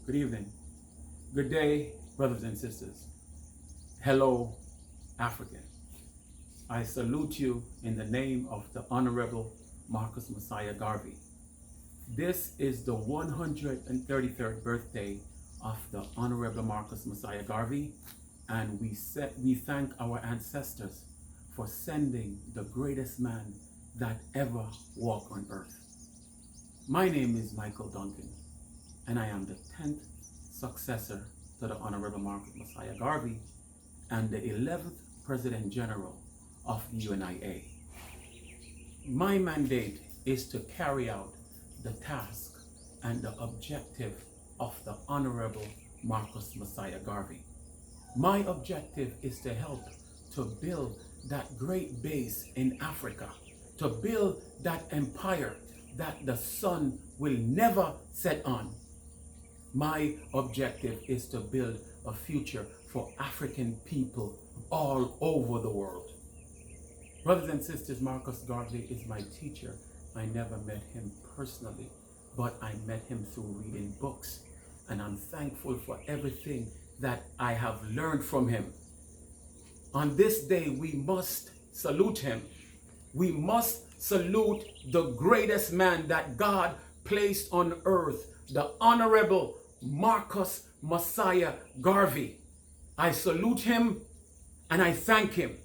Good evening. Good day, brothers and sisters. Hello, African. I salute you in the name of the Honorable Marcus Messiah Garvey. This is the 133rd birthday of the Honorable Marcus Messiah Garvey, and we thank our ancestors for sending the greatest man that ever walked on earth. My name is Michael Duncan, and I am the 10th successor to the Honorable Marcus Messiah Garvey and the 11th President General of the U.N.I.A. My mandate is to carry out the task and the objective of the Honorable Marcus Messiah Garvey. My objective is to help to build that great base in Africa, to build that empire that the sun will never set on. My objective is to build a future for African people all over the world. Brothers and sisters, Marcus Garvey is my teacher. I never met him personally, but I met him through reading books, and I'm thankful for everything that I have learned from him. On this day, we must salute him. We must salute the greatest man that God placed on earth, the Honorable Marcus Messiah Garvey. I salute him and I thank him.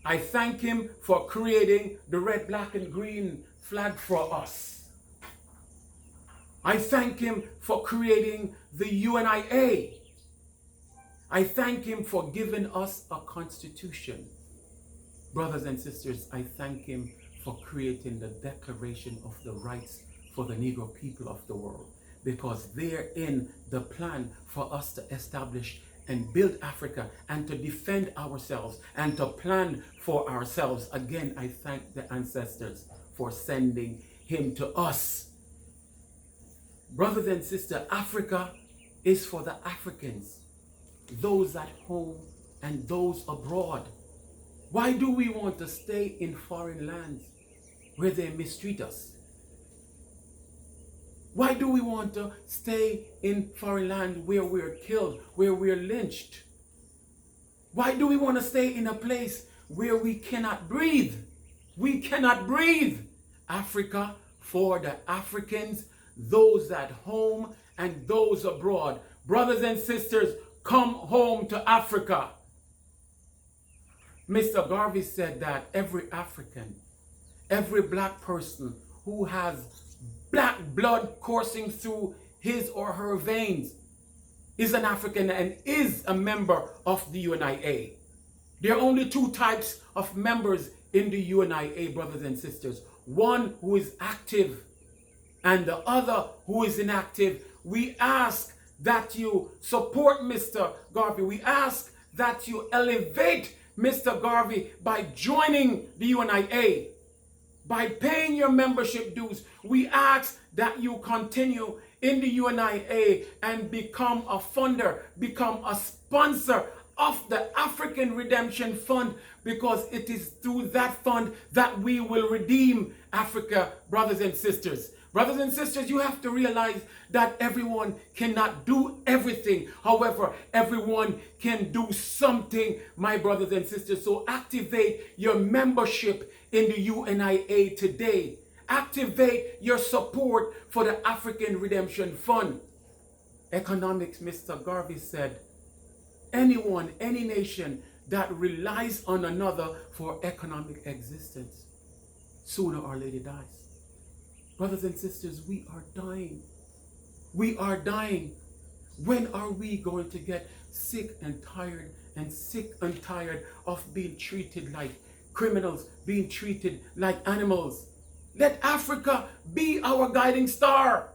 I thank him for creating the red, black, and green flag for us. I thank him for creating the U.N.I.A. I thank him for giving us a constitution. Brothers and sisters, I thank him for creating the Declaration of the Rights for the Negro people of the world, because they're in the plan for us to establish and build Africa and to defend ourselves and to plan for ourselves. Again, I thank the ancestors for sending him to us. Brothers and sisters, Africa is for the Africans, those at home and those abroad. Why do we want to stay in foreign lands where they mistreat us? Why do we want to stay in foreign land where we're killed, where we're lynched? Why do we want to stay in a place where we cannot breathe? We cannot breathe. Africa for the Africans, those at home and those abroad. Brothers and sisters, come home to Africa. Mr. Garvey said that every African, every black person who has black blood coursing through his or her veins is an African and is a member of the U.N.I.A. There are only two types of members in the U.N.I.A., brothers and sisters. One who is active and the other who is inactive. We ask that you support Mr. Garvey. We ask that you elevate Mr. Garvey by joining the U.N.I.A. By paying your membership dues. We ask that you continue in the U.N.I.A. and become a funder, become a sponsor of the African Redemption Fund, because it is through that fund that we will redeem Africa, brothers and sisters. Brothers and sisters, you have to realize that everyone cannot do everything. However, everyone can do something, my brothers and sisters. So activate your membership in the U.N.I.A. today. Activate your support for the African Redemption Fund. Economics, Mr. Garvey said, anyone, any nation that relies on another for economic existence, sooner or later dies. Brothers and sisters, we are dying. We are dying. When are we going to get sick and tired of being treated like criminals, being treated like animals? Let Africa be our guiding star.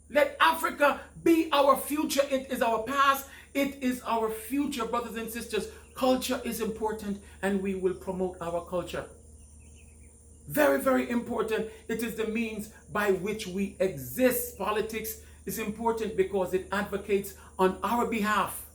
Let Africa be our future. It is our past. It is our future, brothers and sisters. Culture is important, and we will promote our culture. Very, very important. It is the means by which we exist. Politics is important because it advocates on our behalf.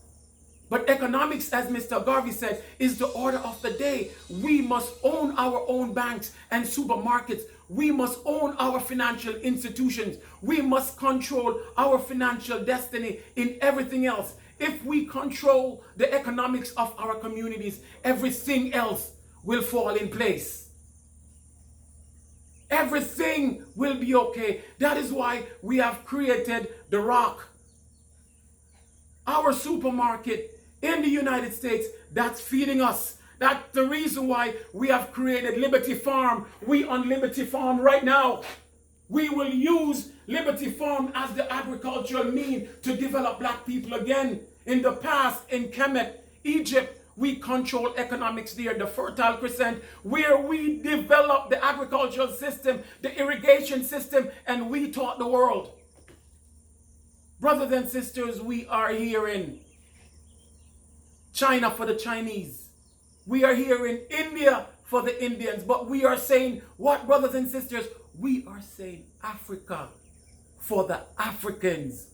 But economics, as Mr. Garvey said, is the order of the day. We must own our own banks and supermarkets. we must own our financial institutions. We must control our financial destiny in everything else. If we control the economics of our communities, everything else will fall in place. Everything will be okay. That is why we have created The Rock, our supermarket in the United States that's feeding us. That's the reason why we have created Liberty Farm. We on Liberty Farm right now. We will use Liberty Farm as the agricultural mean to develop black people again. In the past, in Kemet, Egypt, we control economics there, the Fertile Crescent, where we developed the agricultural system, the irrigation system, and we taught the world. Brothers and sisters, we are here in China for the Chinese. We are here in India for the Indians. But we are saying, what, brothers and sisters? We are saying Africa for the Africans,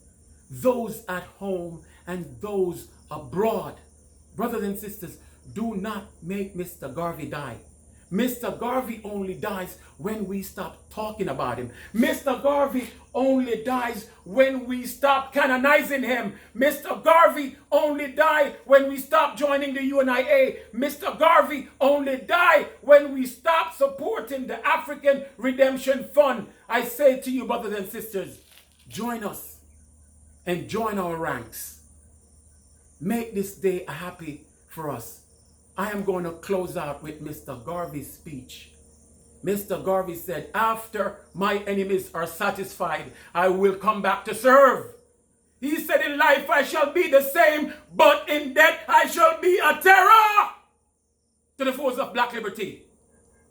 those at home and those abroad. Brothers and sisters, do not make Mr. Garvey die. Mr. Garvey only dies when we stop talking about him. Mr. Garvey only dies when we stop canonizing him. Mr. Garvey only dies when we stop joining the U.N.I.A. Mr. Garvey only dies when we stop supporting the African Redemption Fund. I say to you, brothers and sisters, join us and join our ranks. Make this day happy for us. I am going to close out with Mr. Garvey's speech. Mr. Garvey said, after my enemies are satisfied, I will come back to serve. He said, in life I shall be the same, but in death I shall be a terror to the foes of black liberty.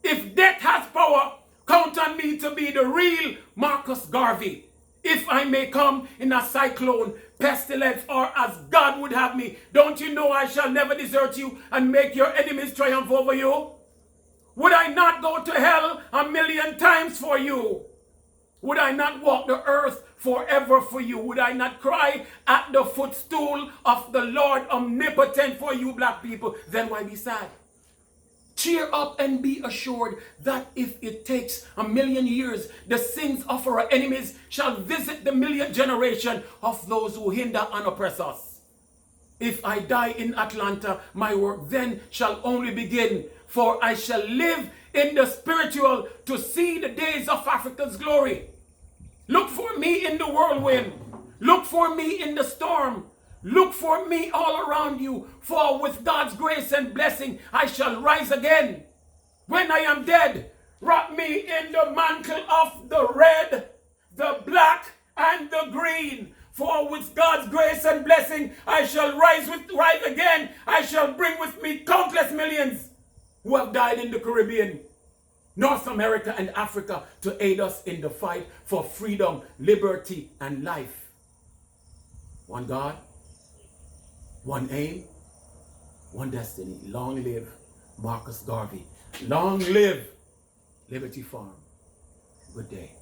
If death has power, count on me to be the real Marcus Garvey. If I may come in a cyclone, pestilence, or as God would have me, don't you know I shall never desert you and make your enemies triumph over you? Would I not go to hell 1,000,000 times for you? Would I not walk the earth forever for you? Would I not cry at the footstool of the Lord omnipotent for you, black people? Then why be sad? Cheer up and be assured that if it takes 1,000,000 years, the sins of our enemies shall visit the 1,000,000th generation of those who hinder and oppress us. If I die in Atlanta, my work then shall only begin, for I shall live in the spiritual to see the days of Africa's glory. Look for me in the whirlwind. Look for me in the storm. Look for me all around you, for with God's grace and blessing I shall rise again. When I am dead, wrap me in the mantle of the red, the black, and the green. For with God's grace and blessing I shall rise again. I shall bring with me countless millions who have died in the Caribbean, North America, and Africa to aid us in the fight for freedom, liberty, and life. One God, one aim, one destiny. Long live Marcus Garvey. Long live Liberty Farm. Good day.